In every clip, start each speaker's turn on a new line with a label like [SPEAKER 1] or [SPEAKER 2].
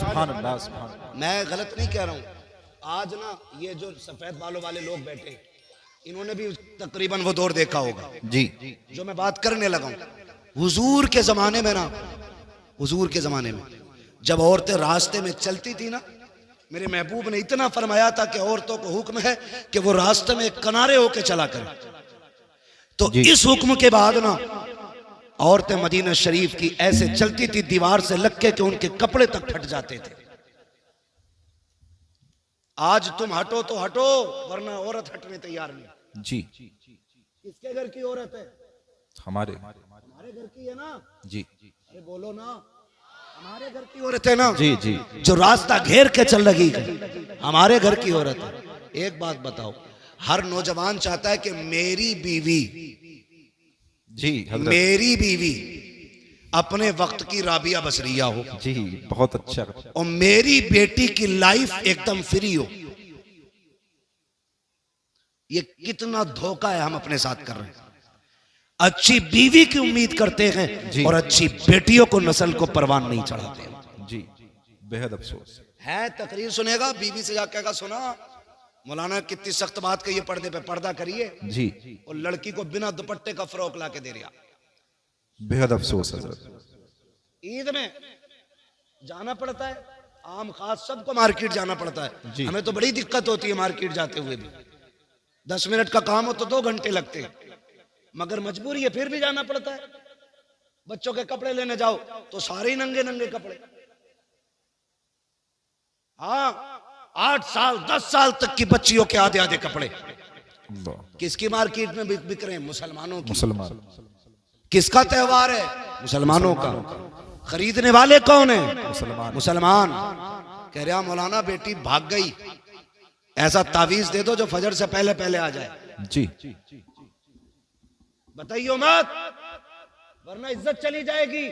[SPEAKER 1] सुभान अल्लाह, सुभान अल्लाह।
[SPEAKER 2] मैं गलत नहीं कह रहा हूँ। आज ना ये जो सफेद बालों वाले लोग बैठे, इन्होंने भी तकरीबन वो दौर देखा होगा
[SPEAKER 1] जी
[SPEAKER 2] जो मैं बात करने लगा हूँ। हुजूर के जमाने में ना, हुजूर के जमाने में जब औरतें रास्ते में चलती थी ना, मेरे महबूब ने इतना फरमाया था कि औरतों को हुक्म है कि वो रास्ते में किनारे होके चला करें। तो इस हुक्म के बाद ना औरतें मदीना शरीफ की ऐसे चलती थी दीवार से लग के कि उनके कपड़े तक फट जाते थे। आज तुम हटो तो हटो, वरना औरत हटने तैयार नहीं।
[SPEAKER 1] जी
[SPEAKER 2] किसके घर की औरत है?
[SPEAKER 1] हमारे
[SPEAKER 2] घर की है ना
[SPEAKER 1] जी
[SPEAKER 2] अरे बोलो ना, हमारे घर की औरत है ना।
[SPEAKER 1] जी जी
[SPEAKER 2] जो रास्ता घेर के चल रही है, हमारे घर की औरत है। एक बात बताओ, हर नौजवान चाहता है कि मेरी बीवी,
[SPEAKER 1] जी हजरत,
[SPEAKER 2] मेरी बीवी अपने वक्त की राबिया बसरिया हो
[SPEAKER 1] जी बहुत अच्छा।
[SPEAKER 2] और मेरी बेटी की लाइफ एकदम फ्री हो। ये कितना धोखा है हम अपने साथ कर रहे हैं। अच्छी बीवी की उम्मीद करते हैं और अच्छी बेटियों को नस्ल को परवान नहीं चढ़ाते हैं।
[SPEAKER 1] जी बेहद अफसोस
[SPEAKER 2] है। तकरीर सुनेगा, बीवी से जाकर कहेगा सुना मौलाना कितनी सख्त बात कही है, पर्दे पे पर्दा करिए
[SPEAKER 1] जी,
[SPEAKER 2] और लड़की को बिना दुपट्टे का फ्रॉक ला के दे रहा।
[SPEAKER 1] बेहद अफसोस हजरत।
[SPEAKER 2] ईद में जाना पड़ता है, आम खास सबको मार्केट जाना पड़ता है। हमें तो बड़ी दिक्कत होती है मार्केट जाते हुए भी। 10 मिनट का काम हो तो 2 घंटे लगते हैं, मगर मजबूरी है फिर भी जाना पड़ता है। बच्चों के कपड़े लेने जाओ तो सारे ही नंगे नंगे कपड़े। हाँ, 8 साल 10 साल तक की बच्चियों के आधे आधे कपड़े। किसकी मार्केट में बिक रहे हैं? मुसलमानों की।
[SPEAKER 1] मुसलमान।
[SPEAKER 2] किसका त्योहार है? मुसलमानों का। खरीदने वाले कौन है?
[SPEAKER 1] मुसलमान।
[SPEAKER 2] मुसलमान। कह रहा मौलाना बेटी भाग गई, ऐसा तावीज दे दो जो फजर से पहले पहले आ जाए।
[SPEAKER 1] जी
[SPEAKER 2] बताइयो मत, वरना इज्जत चली जाएगी।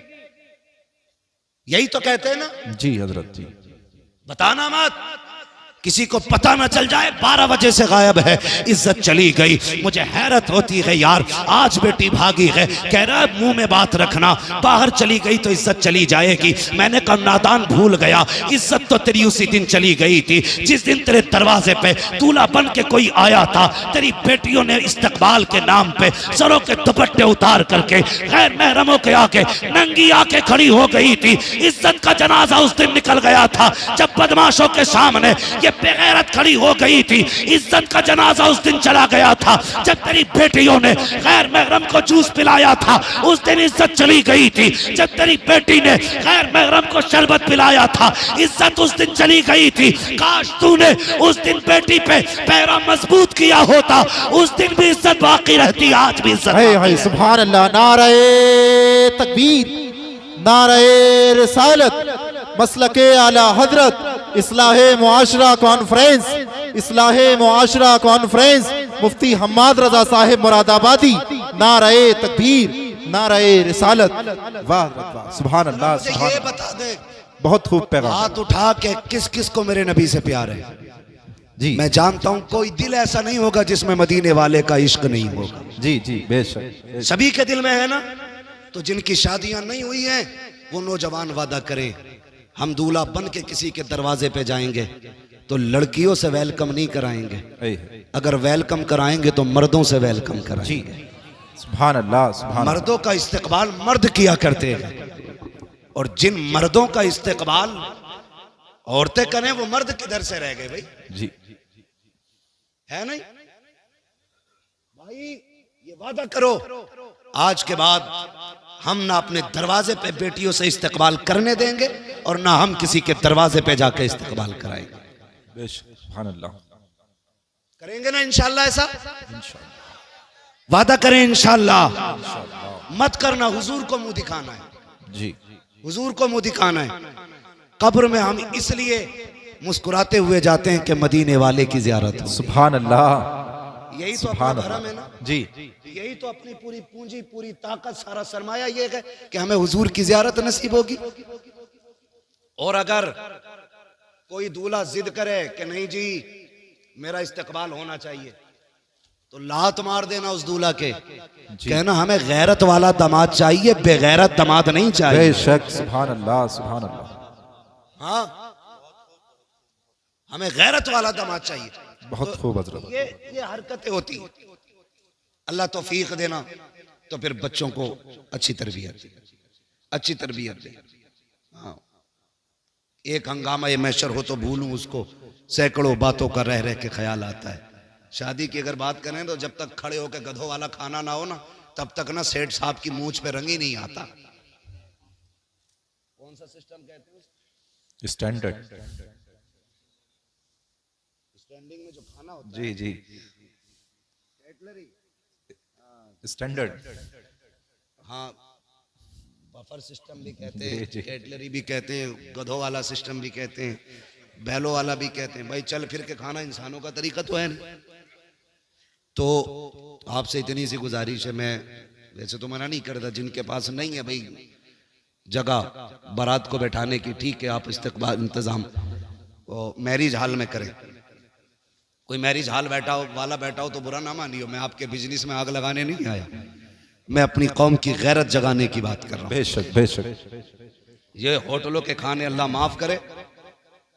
[SPEAKER 2] यही तो कहते हैं ना।
[SPEAKER 1] जी हजरत जी।
[SPEAKER 2] बताना मत, किसी को पता ना चल जाए 12 बजे से गायब है, इज्जत चली गई। मुझे हैरत होती है यार, आज बेटी भागी है, कह रहा है मुंह में बात रखना, बाहर चली गई तो इज्जत चली जाएगी। मैंने कहा नादान भूल गया, इज्जत तो तेरी उसी दिन चली गई थी जिस दिन तेरे दरवाजे पे दूल्हा बन के कोई आया था। तेरी बेटियों ने इस्तकबाल के नाम पे सरों के दुपट्टे उतार करके गैर महरमों के आके नंगी आके खड़ी हो गई थी। इज्जत का जनाजा उस दिन निकल गया था जब बदमाशों के सामने बेगैरत खड़ी हो गई थी। इज्जत का जनाजा उस दिन चला गया था जब तेरी बेटियों ने गैर महरम को जूस पिलाया था। उस दिन इज्जत चली गई थी जब तेरी बेटी ने गैर महरम को शरबत पिलाया था। इज्जत उस दिन चली गई थी। काश तूने उस दिन बेटी पे पैरा मजबूत किया होता, उस दिन भी इज्जत बाकी रहती, आज भी इज्जत।
[SPEAKER 1] हाय सुभान अल्लाह। नारे तकबीर, नारे रिसालत, मसलके आला हजरत, इस्लाहे मुआशरा कॉन्फ्रेंस, इस्लाहे मुआशरा कॉन्फ्रेंस, मुफ्ती हम्माद रजा साहिब मुरादाबादी। नारे तकबीर, नारे रिसालत। वाह वाह, सुभान अल्लाह, सुभान।
[SPEAKER 2] ये बता दे,
[SPEAKER 1] बहुत खूब पैगाम।
[SPEAKER 2] हाथ उठा के किस किस को मेरे नबी से प्यार है?
[SPEAKER 1] जी
[SPEAKER 2] मैं जानता हूं कोई दिल ऐसा नहीं होगा जिसमें मदीने वाले का इश्क नहीं होगा।
[SPEAKER 1] जी जी बेशक।
[SPEAKER 2] सभी के दिल में है ना। तो जिनकी शादियां नहीं हुई हैं वो नौजवान वादा करें, हम दूल्हा बन के किसी के दरवाजे पे जाएंगे तो लड़कियों से वेलकम नहीं कराएंगे। अगर वेलकम कराएंगे तो मर्दों से वेलकम कराएंगे।
[SPEAKER 1] सुभान अल्लाह, सुभान।
[SPEAKER 2] मर्दों का इस्तेकबाल मर्द किया करते हैं, और जिन मर्दों का इस्तेकबाल औरतें करें वो मर्द किधर से रह गए भाई?
[SPEAKER 1] जी
[SPEAKER 2] है नहीं भाई? ये वादा करो आज के बाद हम ना अपने दरवाजे पे बेटियों से इस्तकबाल करने देंगे और ना हम किसी के दरवाजे पे जाकर इस्तकबाल कराएंगे।
[SPEAKER 1] सुभान अल्लाह।
[SPEAKER 2] करेंगे ना इंशाल्लाह? ऐसा वादा करें इंशाल्लाह। मत करना, हुजूर को मुंह दिखाना है।
[SPEAKER 1] जी
[SPEAKER 2] हुजूर को मुंह दिखाना है। कब्र में हम इसलिए मुस्कुराते हुए जाते हैं कि मदीने वाले की ज़ियारत हो।
[SPEAKER 1] सुभान अल्लाह।
[SPEAKER 2] यही तो अपना धर्म है ना।
[SPEAKER 1] जी
[SPEAKER 2] यही तो अपनी पूरी पूंजी, पूरी ताकत, सारा सरमाया ये है कि हमें हुजूर की ज़ियारत नसीब होगी। और अगर कोई दूल्हा जिद करे कि नहीं जी मेरा इस्तकबाल होना चाहिए, तो लात मार देना उस दूल्हा के, कहना हमें गैरत वाला दामाद चाहिए, बेगैरत दामाद नहीं चाहिए।
[SPEAKER 1] बेशक। सुभान अल्लाह, सुभान अल्लाह।
[SPEAKER 2] हाँ, हमें गैरत वाला दामाद चाहिए।
[SPEAKER 1] बहुत खूब हजरत।
[SPEAKER 2] ये हरकतें होती हैं। अल्लाह तौफीक देना, तो फिर बच्चों को अच्छी तरबियत दे। हाँ, एक हंगामा ये मैशर हो तो भूलूं उसको, सैकड़ों बातों का रह रह के ख्याल आता है। शादी की अगर बात करें तो जब तक खड़े होकर गधों वाला खाना ना हो ना, तब तक ना सेठ साहब की मूंछ पे रंग ही नहीं आता। कौन सा सिस्टम कहते हैं?
[SPEAKER 1] स्टैंडर्ड।
[SPEAKER 2] स्टैंडिंग में जो खाना होता
[SPEAKER 1] जी जी,
[SPEAKER 2] कैटलरी,
[SPEAKER 1] स्टैंडर्ड।
[SPEAKER 2] हाँ, बफर सिस्टम भी कहते हैं, कैटलरी भी कहते हैं, गधों वाला सिस्टम भी कहते हैं, बैलों वाला भी कहते हैं। भाई चल फिर के खाना इंसानों का तरीका तो है नहीं। तो आपसे इतनी सी गुजारिश है, मैं वैसे तो मना नहीं करता, जिनके पास नहीं है भाई जगह बारात को बैठाने की, ठीक है, आप इस्तकबाल इंतजाम मैरिज हॉल में करें। कोई मैरिज हॉल बैठा हो तो बुरा ना मानियो, मैं आपके बिजनेस में आग लगाने नहीं आया, मैं अपनी कौम की गैरत जगाने की बात कर रहा हूँ।
[SPEAKER 1] बेशक बेशक।
[SPEAKER 2] ये होटलों के खाने अल्लाह माफ करे,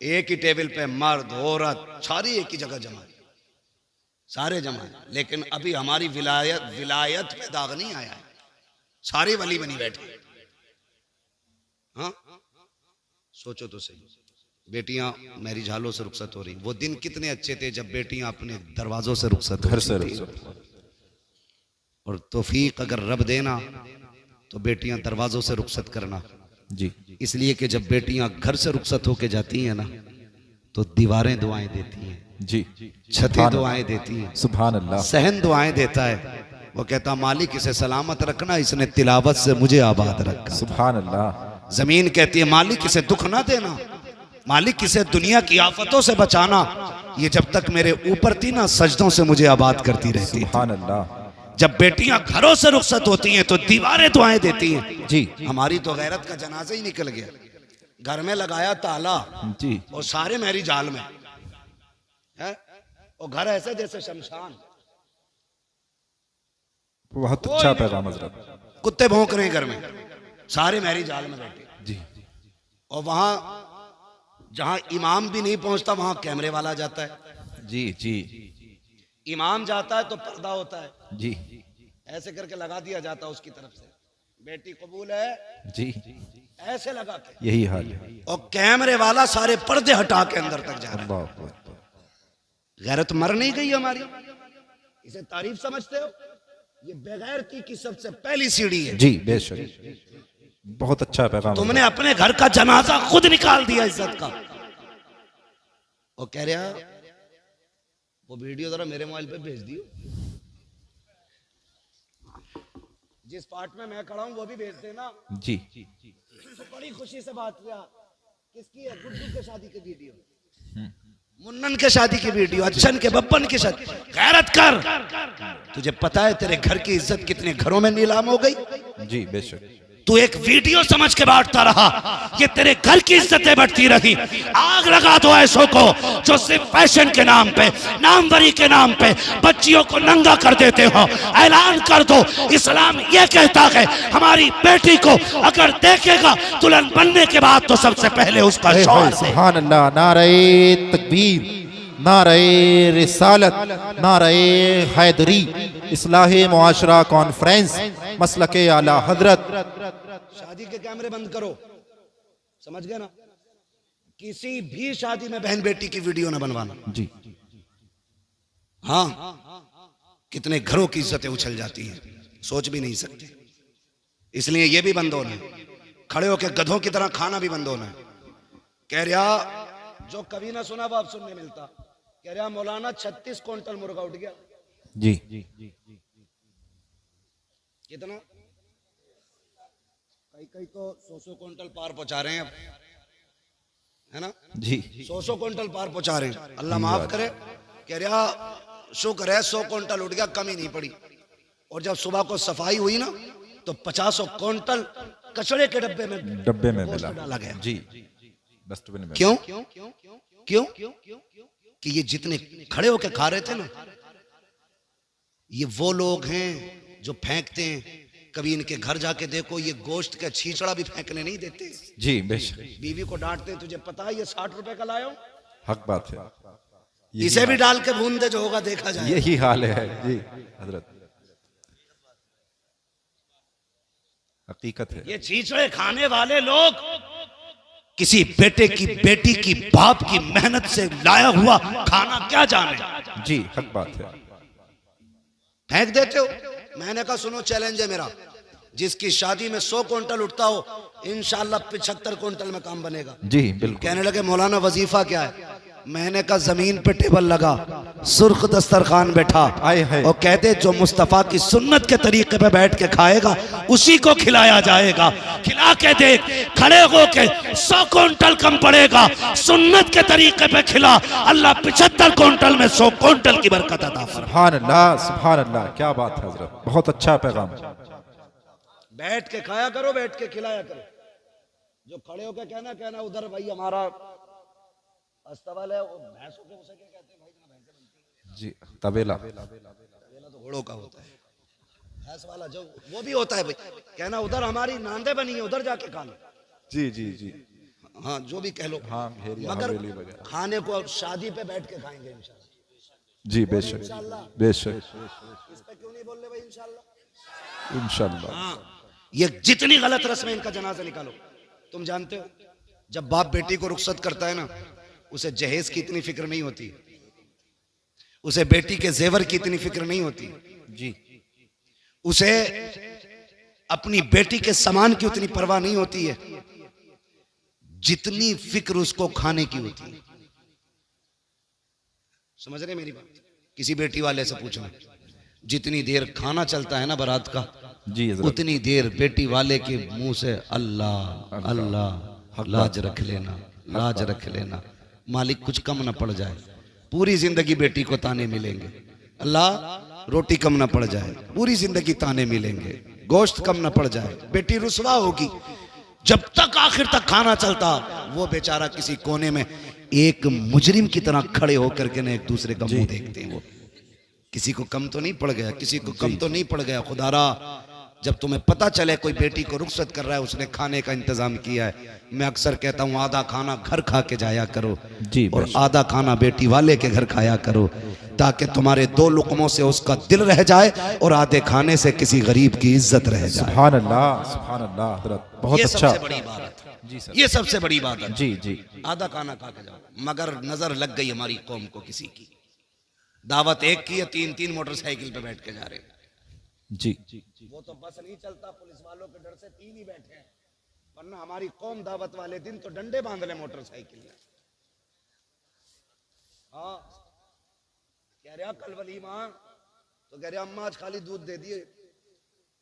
[SPEAKER 2] एक ही टेबल पे मर्द औरत सारी एक ही जगह जमा है, सारे जमा है, लेकिन अभी हमारी विलायत पे दाग नहीं आया है, सारे वली बनी बैठे। हाँ, सोचो तो सही, बेटियां मैरिज हॉलों से रुखसत हो रही। वो दिन कितने अच्छे थे जब बेटियां अपने दरवाजों से रुखसत, घर से रुखसत। और तौफीक अगर रब देना तो बेटियां दरवाजों से रुखसत करना
[SPEAKER 1] जी,
[SPEAKER 2] इसलिए कि जब बेटियां घर से रुखसत होके जाती हैं ना, तो दीवारें दुआएं देती हैं
[SPEAKER 1] जी,
[SPEAKER 2] छतें दुआएं देती हैं,
[SPEAKER 1] सुभान अल्लाह,
[SPEAKER 2] सहन दुआएं देता है। वो कहता मालिक इसे सलामत रखना, इसने तिलावत से मुझे आबाद रखा।
[SPEAKER 1] सुभान अल्लाह।
[SPEAKER 2] जमीन कहती है मालिक इसे दुख ना देना, मालिक इसे दुनिया की आफतों से बचाना, ये जब तक मेरे ऊपर थी ना सजदों से मुझे आबाद करती रहती।
[SPEAKER 1] सुभान अल्लाह।
[SPEAKER 2] जब बेटियां घरों से रुखसत होती हैं तो दीवारें दुआएं देती हैं
[SPEAKER 1] जी।
[SPEAKER 2] हमारी तो गैरत का जनाजा ही निकल गया, घर में लगाया ताला
[SPEAKER 1] जी,
[SPEAKER 2] और सारे मैरिज हॉल में है, और घर ऐसे जैसे शमशान।
[SPEAKER 1] बहुत अच्छा पैगाम हजरत।
[SPEAKER 2] कुत्ते भौंक रहे हैं घर में, सारे मैरिज हॉल में बैठे
[SPEAKER 1] जी,
[SPEAKER 2] और वहां जहां इमाम भी नहीं पहुंचता वहां कैमरे वाला जाता है।
[SPEAKER 1] जी जी,
[SPEAKER 2] इमाम जाता है तो पर्दा होता है
[SPEAKER 1] जी,
[SPEAKER 2] ऐसे करके लगा दिया जाता है उसकी तरफ से, बेटी कबूल है
[SPEAKER 1] जी,
[SPEAKER 2] ऐसे लगा के,
[SPEAKER 1] यही हाल है।
[SPEAKER 2] और कैमरे वाला सारे पर्दे हटा के अंदर तक जा रहा है।
[SPEAKER 1] अल्लाह अकबर।
[SPEAKER 2] गैरत मर नहीं गई हमारी, इसे तारीफ समझते हो? ये बेगैरती की सबसे पहली सीढ़ी है।
[SPEAKER 1] जी बेशक, बहुत अच्छा पैगाम।
[SPEAKER 2] तुमने अपने घर का जनाजा खुद निकाल दिया इज्जत का। और कह रहा वो वीडियो जरा मेरे मोबाइल पे भेज दियो, जिस पार्ट में मैं खड़ा हूं वो भी भेज देना।
[SPEAKER 1] जी,
[SPEAKER 2] तो बड़ी खुशी से बात किया, किसकी है? गुड्डू के शादी की वीडियो, मुन्नन के शादी की वीडियो, अच्छन के बब्बन की शादी। गैरत कर, तुझे पता है तेरे घर की इज्जत कितने घरों में नीलाम हो गई?
[SPEAKER 1] जी बेशक।
[SPEAKER 2] तू एक वीडियो समझ के बांटता रहा, ये तेरे घर की इज्जतें बढ़ती रही। आग लगा दो ऐसों को जो सिर्फ फैशन के नाम पे, नामवरी के नाम पे बच्चियों को नंगा कर देते हो। ऐलान कर दो, इस्लाम ये कहता है हमारी बेटी को अगर देखेगा दुल्हन बनने के बाद तो सबसे पहले उसका शौहर।
[SPEAKER 1] सुभान अल्लाह। नारे तकबीर, नारे रिसालत, नारे हैदरी, इस्लाहे मुआशरा कॉन्फ्रेंस, मसलके आला हजरत।
[SPEAKER 2] शादी के कैमरे बंद करो, समझ गए ना? किसी भी शादी में बहन बेटी की वीडियो ना बनवाना।
[SPEAKER 1] जी,
[SPEAKER 2] हाँ, कितने घरों की इज्जतें उछल जाती हैं, सोच भी नहीं सकते। इसलिए ये भी बंद होना है, खड़े होकर गधों की तरह खाना भी बंद होना है। कह रहा जो कभी ना सुना वो अब सुनने मिलता, कह रहा मौलाना 36 क्विंटल मुर्गा उठ गया।
[SPEAKER 1] जी,
[SPEAKER 2] कितना? कई तो 100 क्विंटल पार पहुंचा रहे हैं अब, है ना?
[SPEAKER 1] जी,
[SPEAKER 2] 100 क्विंटल पार पहुंचा रहे हैं, अल्लाह माफ करे। कह रहा शुक्र है 100 क्विंटल उठ गया, कमी नहीं पड़ी। और जब सुबह को सफाई हुई ना तो 50 क्विंटल कचड़े के डब्बे में
[SPEAKER 1] मिला,
[SPEAKER 2] डाला गया।
[SPEAKER 1] जी, डस्टबिन में।
[SPEAKER 2] क्यों? क्यों? कि ये जितने खड़े होकर खा रहे थे ना, ये वो लोग हैं जो फेंकते हैं कभी इनके घर जाके देखो, ये गोश्त का छींचड़ा भी फेंकने नहीं देते।
[SPEAKER 1] जी बेशक,
[SPEAKER 2] बीवी को डांटते, तुझे पता है ये 60 रुपए का लाया हूं,
[SPEAKER 1] हक बात है।
[SPEAKER 2] इसे भी डाल के भून दे, जो होगा देखा जाए।
[SPEAKER 1] यही हाल है जी हजरत, हकीकत है।
[SPEAKER 2] ये छींचड़े खाने वाले लोग किसी बेटे की, बेटी की, बाप की मेहनत से लाया हुआ खाना क्या जाने।
[SPEAKER 1] जी हक बात है।
[SPEAKER 2] फेंक देते हो। मैंने कहा सुनो, चैलेंज है मेरा, जिसकी शादी में 100 क्विंटल उठता हो, इंशाल्लाह 75 क्विंटल में काम बनेगा।
[SPEAKER 1] जी बिल्कुल।
[SPEAKER 2] कहने लगे मौलाना वजीफा क्या है? मैंने कहा जमीन पे टेबल लगा, सुर्ख दस्तरखान बैठा, और कहते जो मुस्तफा की सुन्नत के तरीके पे बैठ के खाएगा उसी को खिलाया जाएगा। खिला के देख, खड़े होके 100 क्विंटल कम पड़ेगा, सुन्नत के तरीके पे खिला, अल्लाह 75 क्विंटल में 100 क्विंटल की बरकत अता फरमाए।
[SPEAKER 1] सुभान अल्लाह, सुभान अल्लाह, क्या बात है हजरत, बहुत अच्छा पैगाम।
[SPEAKER 2] बैठ के खाया करो, बैठ के खिलाया करो। जो खड़े होके कहना उधर भाई हमारा अस्तबल है, वो भैंसों के उसे क्या कहते हैं भाई, ना भैंसें बनती हैं।
[SPEAKER 1] जी तबेला,
[SPEAKER 2] तबेला तो घोड़ों का होता है, भैंस वाला जो वो भी होता है भाई। कहना उधर हमारी नांदे बनी है, उधर जाके खा लो। जी जी जी, हाँ जो भी कह लो, हाँ, मगर खाने को शादी पे बैठ के खाएंगे इंशाल्लाह।
[SPEAKER 1] जी बेशक बेशक।
[SPEAKER 2] इस पे क्यों नहीं बोल रहे भाई? इंशाल्लाह
[SPEAKER 1] इंशाल्लाह।
[SPEAKER 2] हाँ, ये जितनी गलत रस्म है, इनका जनाजा निकालो। तुम जानते हो जब बाप बेटी को रुखसत करता है ना, उसे जहेज की इतनी फिक्र नहीं होती, उसे बेटी के जेवर की इतनी फिक्र नहीं होती जी, उसे अपनी बेटी के सामान की उतनी परवाह नहीं होती है जितनी फिक्र उसको खाने की होती है। समझ रहे मेरी बात? किसी बेटी वाले से पूछना, जितनी देर खाना चलता है ना बारात का, जी उतनी देर बेटी वाले के मुंह से अल्लाह अल्लाह, लाज रख लेना, लाज रख लेना, मालिक कुछ कम ना पड़ जाए। पूरी जिंदगी बेटी को ताने मिलेंगे, अल्लाह रोटी कम ना पड़ जाए, पूरी जिंदगी ताने मिलेंगे, गोश्त कम ना पड़ जाए। बेटी रुसवा होगी। जब तक आखिर तक खाना चलता, वो बेचारा किसी कोने में एक मुजरिम की तरह खड़े होकर के ना एक दूसरे का मुंह देखते हैं। वो किसी को कम तो नहीं पड़ गया, किसी को कम तो नहीं पड़ गया। खुदारा जब तुम्हें पता चले कोई बेटी को रुखसत कर रहा है, उसने खाने का इंतजाम किया है, मैं अक्सर कहता हूँ आधा खाना घर खा के जाया करो जी, और आधा खाना बेटी वाले के घर खाया करो, ताकि तुम्हारे 2 लुक़मों से उसका दिल रह जाए और आधे खाने से किसी गरीब की इज्जत रह जाए।
[SPEAKER 1] सुभान अल्लाह, सुभान अल्लाह हज़रत, बहुत अच्छा।
[SPEAKER 2] सबसे बड़ी बात है जी सर, ये सबसे बड़ी बात है जी जी। आधा खाना खा के जाओ। मगर नजर लग गई हमारी कौम को, किसी की दावत एक की है, 3-3 मोटरसाइकिल पे बैठ के जा रहे जी। वो तो बस नहीं चलता, पुलिस वालों के डर से 3 ही बैठे हैं, वरना हमारी कौम दावत वाले दिन तो डंडे बांध ले मोटरसाइकिल में। हाँ कह रहा कल वलीमा, तो कह रहा अम्मा आज खाली दूध दे दिए,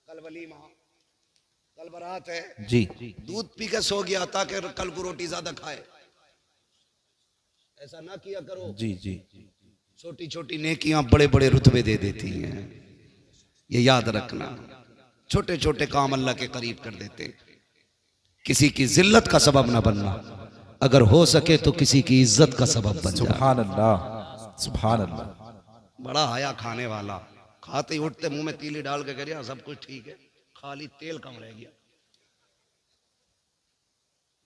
[SPEAKER 2] कल वलीमा, कल बारात है जी, दूध पी के सो गया ताकि कल को रोटी ज्यादा खाए। ऐसा ना किया करो जी जी। छोटी छोटी नेकियां बड़े बड़े रुतबे दे देती हैं, ये याद रखना। छोटे छोटे काम अल्लाह के करीब कर देते। किसी की जिल्लत का सबब ना बनना, अगर हो सके तो किसी की इज्जत का सबब बन।
[SPEAKER 1] सुभान अल्लाह, सुभान अल्लाह।
[SPEAKER 2] बड़ा आया खाने वाला, खाते ही उठते मुंह में तीली डाल के कह सब कुछ ठीक है, खाली तेल कम रह गया।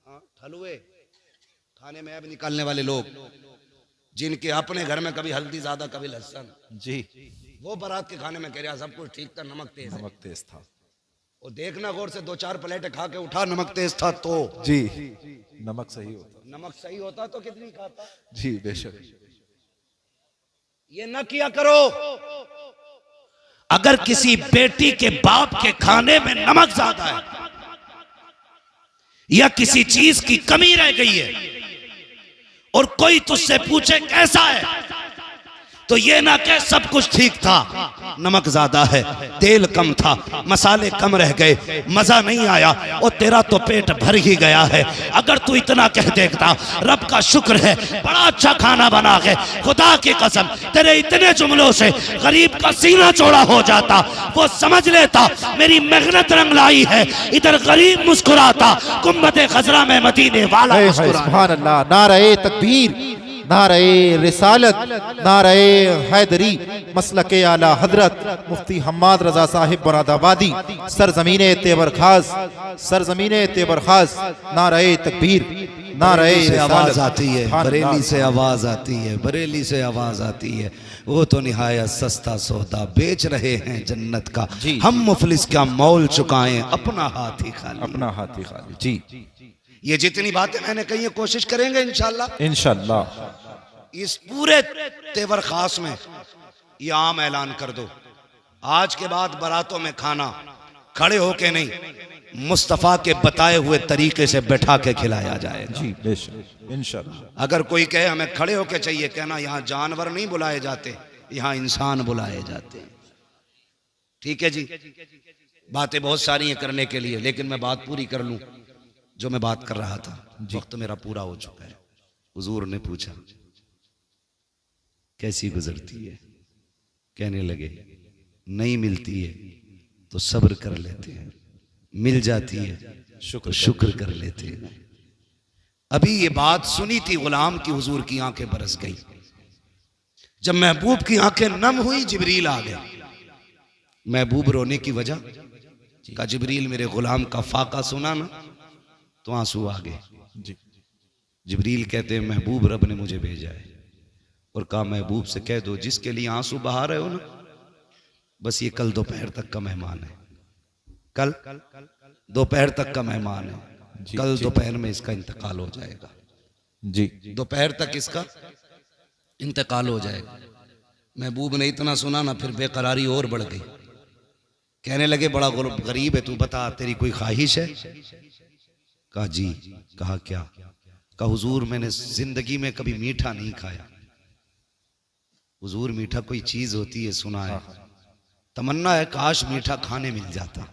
[SPEAKER 2] हाँ हलवे खाने में अब निकालने वाले लोग, जिनके अपने घर में कभी हल्दी ज्यादा कभी लहसुन जी, वो बारात के खाने में कह रहा सब कुछ ठीक था, नमक तेज था। और देखना गौर से 2-4 प्लेटें खा के उठा, नमक तेज था तो जी, नमक सही होता तो कितनी खाता जी, बेशक। ये न किया करो। अगर किसी बेटी के बाप के खाने में नमक ज्यादा है या किसी चीज की कमी रह गई है और कोई तुझसे पूछे कैसा है, तो ये ना कह सब कुछ ठीक था, नमक ज्यादा है, तेल कम था, मसाले कम रह गए, मजा नहीं आया, और तेरा तो पेट भर ही गया है। अगर तू इतना कह देखता रब का शुक्र है बड़ा अच्छा खाना बना के, खुदा की कसम तेरे इतने जुमलों से गरीब का सीना चौड़ा हो जाता, वो समझ लेता मेरी मेहनत रंग लाई है। इधर गरीब मुस्कुराता, गुम्बद खजरा में मदीने वाला मुस्कुराता।
[SPEAKER 1] सुभान अल्लाह, नारे तकबीर, नारे रिसालत, नारे हैदरी, मसलके आला हजरत मुफ्ती हम्माद रजा साहिब मुरादाबादी, सरजमीने तेबर खास, सरजमीने तेबर खास, नारे तकबीर, नारे
[SPEAKER 2] से आवाज आती है,
[SPEAKER 1] सुभान
[SPEAKER 2] बरेली
[SPEAKER 1] अल्लाह।
[SPEAKER 2] से आवाज आती है, बरेली से आवाज आती है। वो तो निहायत सस्ता सौदा बेच रहे हैं जन्नत का,
[SPEAKER 1] जी।
[SPEAKER 2] हम मुफलिस क्या मोल चुकाएं अपना हाथ ही खाली।
[SPEAKER 1] अपना हाथी खाली। जी
[SPEAKER 2] ये जितनी बातें मैंने कही है कोशिश करेंगे इंशाल्लाह
[SPEAKER 1] इंशाअल्लाह।
[SPEAKER 2] इस पूरे तेवर खास में ये आम ऐलान कर दो, आज के बाद बारातों में खाना खड़े होके नहीं, मुस्तफ़ा के बताए हुए तरीके से बैठा के खिलाया जाएगा।
[SPEAKER 1] जी बेशक इंशाअल्लाह।
[SPEAKER 2] अगर कोई कहे हमें खड़े होके चाहिए, कहना यहाँ जानवर नहीं बुलाए जाते, यहाँ इंसान बुलाए जाते हैं। ठीक है जी, बातें बहुत सारी हैं करने के लिए, लेकिन मैं बात पूरी कर लूं जो मैं बात कर रहा था। वक्त मेरा पूरा हो चुका है। हुजूर ने पूछा कैसी गुजरती है, कहने लगे नहीं मिलती है तो सब्र कर लेते हैं, मिल जाती है शुक्र कर लेते हैं। अभी ये बात सुनी थी गुलाम की, हुजूर की आंखें बरस गई। जब महबूब की आंखें नम हुई, जिब्रील आ गए। महबूब रोने की वजह का, जिब्रील मेरे गुलाम का फाका सुना ना तो आंसू आ गए। जिब्रील कहते हैं महबूब रब ने मुझे भेजा है और कहा महबूब से कह दो जिसके लिए आंसू बहा रहे हो ना, बस ये कल दोपहर तक का मेहमान है, कल दोपहर तक का मेहमान है, कल दोपहर में इसका इंतकाल हो जाएगा।
[SPEAKER 1] जी
[SPEAKER 2] दोपहर तक इसका इंतकाल हो जाएगा। महबूब ने इतना सुना ना, फिर बेकरारी और बढ़ गई। कहने लगे बड़ा गरीब है तू, बता तेरी कोई ख्वाहिश है? कहा जी। कहा क्या? कहा हुजूर मैंने जिंदगी में कभी मीठा नहीं खाया। हुजूर मीठा कोई चीज होती है सुना है, तमन्ना है काश मीठा खाने मिल जाता।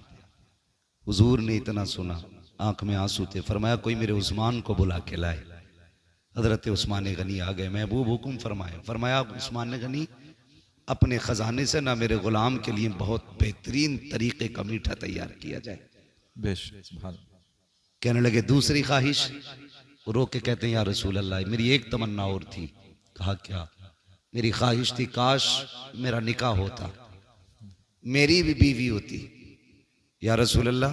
[SPEAKER 2] हुजूर ने इतना सुना, आंख में आंसू थे। फरमाया कोई मेरे उस्मान को बुला के लाए। हजरत उस्मान गनी आ गए। महबूब हुक्म फरमाए। फरमाया उस्मान गनी अपने खजाने से ना मेरे गुलाम के लिए बहुत बेहतरीन तरीके का मीठा तैयार किया जाए।
[SPEAKER 1] बेशक।
[SPEAKER 2] कहने लगे दूसरी ख्वाहिश? रो के कहते हैं या रसूल अल्लाह मेरी एक तमन्ना और थी। कहा क्या? मेरी ख्वाहिश थी काश मेरा निकाह होता, मेरी भी बीवी होती। या रसूल अल्लाह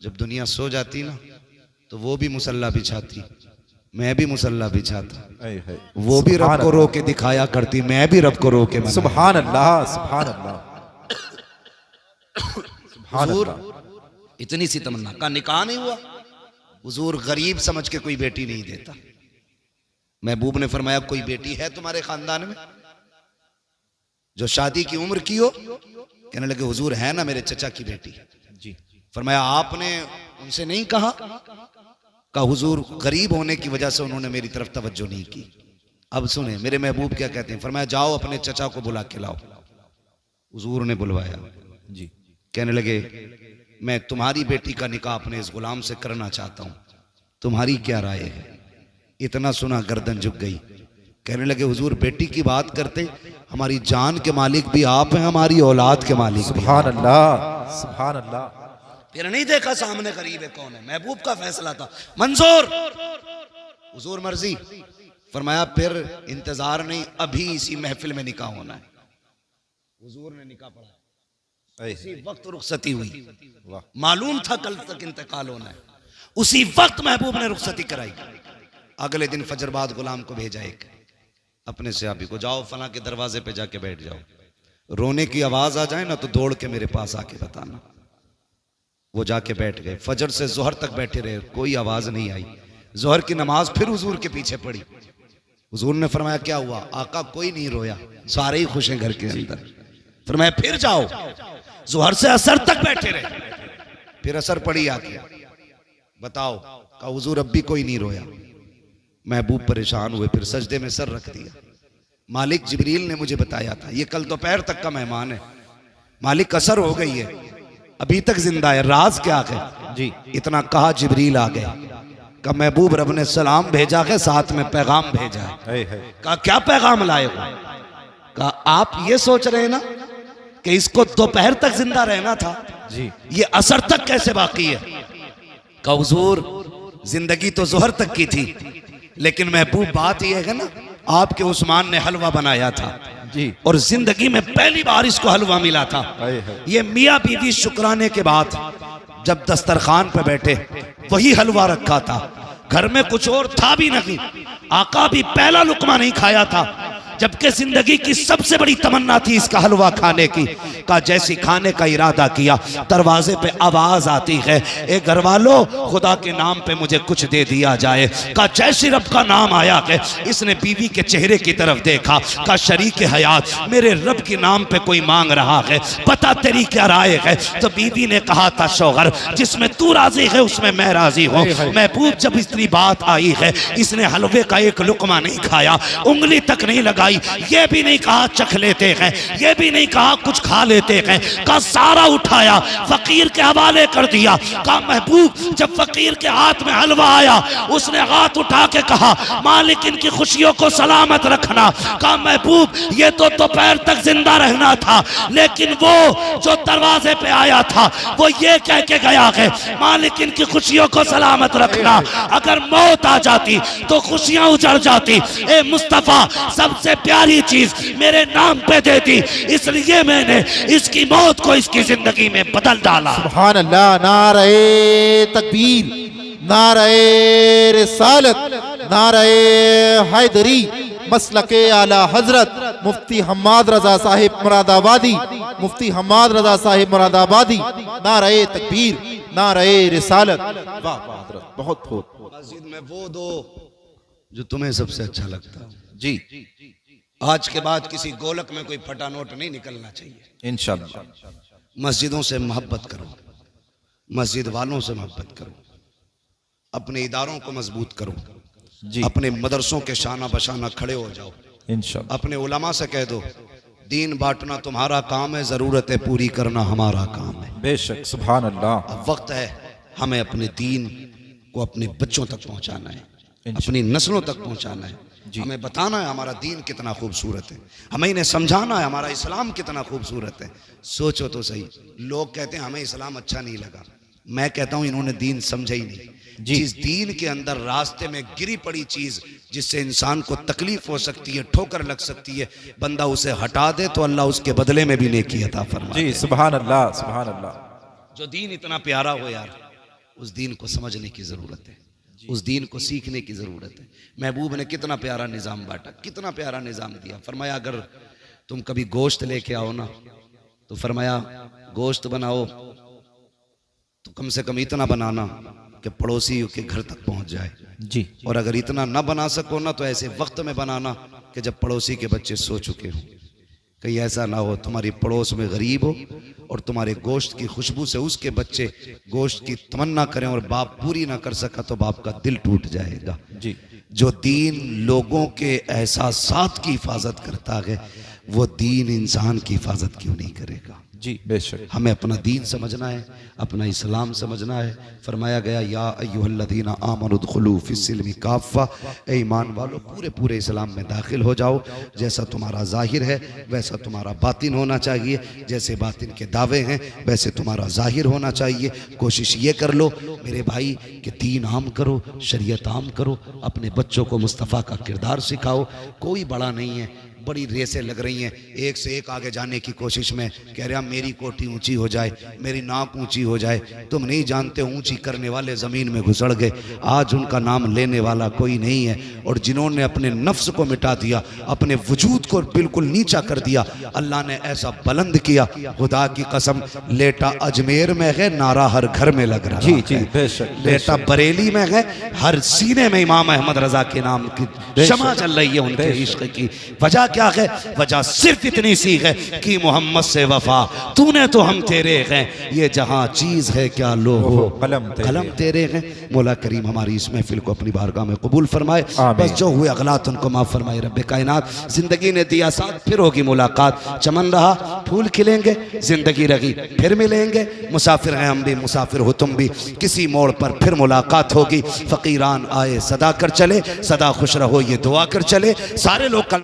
[SPEAKER 2] जब दुनिया सो जाती ना तो वो भी मुसल्ला बिछाती, मैं भी मुसल्ला बिछाता, वो भी रब को रो के दिखाया करती, मैं भी रब को रो के मनाया।
[SPEAKER 1] सुभान अल्लाह, सुभान अल्लाह, सुभान
[SPEAKER 2] हुजूर
[SPEAKER 1] अल्लाह।
[SPEAKER 2] इतनी सी तमन्ना का निकाह नहीं हुआ। हुजूर गरीब समझ के कोई बेटी नहीं देता। महबूब ने फरमाया कोई बेटी है तुम्हारे खानदान में जो शादी की उम्र की हो? कहने लगे हुजूर है ना मेरे चचा की बेटी।
[SPEAKER 1] जी।
[SPEAKER 2] फरमाया आपने उनसे नहीं कहा? कहा हुजूर गरीब होने की वजह से उन्होंने मेरी तरफ तवज्जो नहीं की। अब सुने मेरे महबूब क्या कहते हैं। फरमाया जाओ अपने चचा को बुला के लाओ। हुजूर ने बुलवाया।
[SPEAKER 1] जी।
[SPEAKER 2] कहने लगे मैं तुम्हारी बेटी का निकाह अपने इस गुलाम से करना चाहता हूं, तुम्हारी क्या राय है? इतना सुना गर्दन झुक गई। कहने लगे हुजूर बेटी की बात करते, हमारी जान के मालिक भी आप हैं, हमारी औलाद के मालिक भी।
[SPEAKER 1] सुभान अल्लाह, सुभान अल्लाह।
[SPEAKER 2] फिर नहीं देखा सामने गरीब है कौन है, महबूब का फैसला था मंजूर, हुजूर मर्जी। फरमाया फिर इंतजार नहीं, अभी इसी महफिल में निकाह होना है। हुजूर ने निकाह पढ़ा, इसी वक्त रुखसती हुई। मालूम था कल तक इंतकाल होना है, उसी वक्त महबूब ने रुखसती कराई। अगले दिन फजर बाद गुलाम को भेजा एक अपने सहाबी को, जाओ फला के दरवाजे पे जाके बैठ जाओ, रोने की आवाज आ जाए ना तो दौड़ के मेरे पास आके बताना। वो जाके बैठ गए। फजर से जोहर तक बैठे रहे, कोई आवाज नहीं आई। जोहर की नमाज फिर हुजूर के पीछे पड़ी। हुजूर ने फरमाया क्या हुआ? आका कोई नहीं रोया, सारे ही खुश हैं घर के अंदर। फरमाया फिर जाओ। जोहर से असर तक बैठे रहे, फिर असर पड़ी आके, बताओ। का हुजूर अब भी कोई नहीं रोया। महबूब परेशान हुए, फिर सजदे में सर रख दिया। मालिक जिब्रील ने मुझे बताया था ये कल दोपहर तक का मेहमान है। मालिक असर हो गई है, अभी तक जिंदा है, राज क्या है?
[SPEAKER 1] जी।
[SPEAKER 2] इतना कहा जिब्रील आ गया। का महबूब रब ने सलाम भेजा है, साथ में पैगाम भेजा है। कहा क्या पैगाम लाए हो? कहा आप ये सोच रहे हैं ना कि इसको दोपहर तक जिंदा रहना था
[SPEAKER 1] जी,
[SPEAKER 2] ये असर तक कैसे बाकी है? कहा हुजूर जिंदगी तो जोहर तक की थी, लेकिन महबूब बात यह है ना आपके उस्मान ने हलवा बनाया था
[SPEAKER 1] जी।
[SPEAKER 2] और जिंदगी में पहली बार इसको हलवा मिला था। ये मियाँ बीवी शुक्राने के बाद जब दस्तरखान पे बैठे वही हलवा रखा था, घर में कुछ और था भी नहीं। आका भी पहला लुकमा नहीं खाया था, जबकि जिंदगी की सबसे बड़ी तमन्ना थी इसका हलवा खाने की। का जैसी खाने का इरादा किया, दरवाजे पे आवाज आती है, ए घर वालों खुदा के नाम पे मुझे कुछ दे दिया जाए। का जैसी रब का नाम आया है, इसने बीवी के चेहरे की तरफ देखा। का शरीक हयात मेरे रब के नाम पे कोई मांग रहा है, पता तेरी क्या राय है? तो बीवी ने कहा था, शौहर जिसमें तू राजी है उसमें मैं राजी हूँ। महबूब जब इतनी बात आई है, इसने हलवे का एक लुकमा नहीं खाया, उंगली तक नहीं लगाई, ये भी नहीं कहा चख लेते हैं, ये भी नहीं कहा कुछ खा लेते हैं। का सारा उठाया फकीर के हवाले कर दिया। का महबूब जब फकीर के हाथ में हलवा आया, उसने हाथ उठा के कहा, मालिक इनकी खुशियों को सलामत रखना। का महबूब ये तो दोपहर तक जिंदा रहना था, लेकिन वो जो दरवाजे पे आया था वो ये कह के गया है, मालिक इनकी खुशियों को सलामत रखना। अगर मौत आ जाती तो खुशियां उजड़ जाती। ए मुस्तफा सबसे प्यारी चीज मेरे नाम पे दे दी, इसलिए मैंने इसकी मौत को इसकी जिंदगी में बदल डाला।
[SPEAKER 1] सुभान अल्लाह। नारे तकबीर, नारे रिसालत, नारे हैदरी, मसलके आला हजरत मुफ्ती हम्माद रजा साहिब मुरादाबादी, मुफ्ती हम्माद रजा साहिब मुरादाबादी। नारे तकबीर, नारे रिसालत। वाह वाह हजरत, बहुत बहुत।
[SPEAKER 2] मस्जिद में वो दो जो तुम्हें सबसे अच्छा लगता
[SPEAKER 1] जी।
[SPEAKER 2] आज के बाद किसी गोलक में कोई फटा नोट नहीं निकलना चाहिए।
[SPEAKER 1] इंशाअल्लाह।
[SPEAKER 2] मस्जिदों से मोहब्बत करो, मस्जिद वालों से मोहब्बत करो, अपने इदारों को मजबूत करो
[SPEAKER 1] जी।
[SPEAKER 2] अपने मदरसों के शाना बशाना खड़े हो जाओ।
[SPEAKER 1] इंशाअल्लाह।
[SPEAKER 2] अपने उलमा से कह दो, दीन बांटना तुम्हारा काम है, जरूरतें पूरी करना हमारा काम है।
[SPEAKER 1] बेशक। सुभान अल्लाह।
[SPEAKER 2] अब वक्त है हमें अपने दीन को अपने बच्चों तक पहुंचाना है, अपनी नस्लों तक पहुंचाना है। हमें बताना है हमारा दीन कितना खूबसूरत है, हमें इन्हें समझाना है हमारा इस्लाम कितना खूबसूरत है। सोचो तो सही, लोग कहते हैं हमें इस्लाम अच्छा नहीं लगा, मैं कहता हूं इन्होंने दीन समझा ही नहीं। जिस दीन के अंदर रास्ते में गिरी पड़ी चीज जिससे इंसान को तकलीफ हो सकती है, ठोकर लग सकती है, बंदा उसे हटा दे तो अल्लाह उसके बदले में भी नेकी अता फरमाए।
[SPEAKER 1] जी। सुभान अल्लाह, सुभान अल्लाह।
[SPEAKER 2] जो दीन इतना प्यारा हो यार, उस दीन को समझने की जरूरत है, उस दीन को सीखने की जरूरत है। महबूब ने कितना प्यारा निजाम बांटा, कितना प्यारा निजाम दिया। फरमाया अगर तुम कभी गोश्त लेके आओ ना, तो फरमाया गोश्त बनाओ तो कम से कम इतना बनाना कि पड़ोसी के घर तक पहुंच जाए
[SPEAKER 1] जी।
[SPEAKER 2] और अगर इतना ना बना सको ना तो ऐसे वक्त में बनाना कि जब पड़ोसी के बच्चे सो चुके हों। कहीं ऐसा ना हो तुम्हारी पड़ोस में गरीब हो और तुम्हारे गोश्त की खुशबू से उसके बच्चे गोश्त की तमन्ना करें और बाप पूरी ना कर सका तो बाप का दिल टूट जाएगा
[SPEAKER 1] जी।
[SPEAKER 2] जो दीन लोगों के एहसासात की हिफाजत करता है, वो दीन इंसान की हिफाजत क्यों नहीं करेगा?
[SPEAKER 1] जी। बेशक।
[SPEAKER 2] हमें अपना दीन समझना है, अपना इस्लाम समझना है। फरमाया गया या अय्युहल्लज़ीना आमनु उदखुलू फिस्सिल्मी काफ़ा, ए ईमान वालों पूरे पूरे इस्लाम में दाखिल हो जाओ। जैसा तुम्हारा जाहिर है वैसा तुम्हारा बातिन होना चाहिए, जैसे बातिन के दावे हैं वैसे तुम्हारा जाहिर होना चाहिए। कोशिश ये कर लो मेरे भाई कि दीन आम करो, शरीयत आम करो, अपने बच्चों को मुस्तफ़ा का किरदार सिखाओ। कोई बड़ा नहीं है, बड़ी रेसें लग रही हैं, एक से एक आगे जाने की कोशिश में। कह रहा मेरी कोठी ऊंची हो जाए, मेरी नाक ऊंची हो जाए। तुम नहीं जानते ऊंची करने वाले ज़मीन में घुसड़ गए, आज उनका नाम लेने वाला कोई नहीं है। और जिन्होंने अपने नफ्स को मिटा दिया, अपने वजूद को बिल्कुल नीचा कर दिया, अल्लाह ने ऐसा बुलंद किया, खुदा की कसम लेटा अजमेर में है नारा हर घर में लग रहा
[SPEAKER 1] जी।
[SPEAKER 2] है।
[SPEAKER 1] जी। बेशक।
[SPEAKER 2] लेटा बरेली में है, हर सीने में इमाम अहमद रजा के नाम की शमा चल रही है उनके इश्क की। वजह क्या है? वजह सिर्फ इतनी सी है कि मोहम्मद से वफा, तूने तो हम तेरे हैं, ये जहां चीज है क्या लो हो कलम तेरे हैं। मौला करीम हमारी इस महफिल को अपनी बारगाह में कबूल फरमाए। बस जो हुए अगलात उनको माफ फरमाए रब्बे कायनात। जिंदगी ने दिया साथ, फिर होगी मुलाकात। चमन रहा फूल खिलेंगे, जिंदगी रही फिर मिलेंगे। मुसाफिर हैं हम भी, मुसाफिर हो तुम भी, किसी मोड़ पर फिर मुलाकात होगी। फकीरान आए सदा कर चले, सदा खुश रहो ये दुआ कर चले। सारे लोग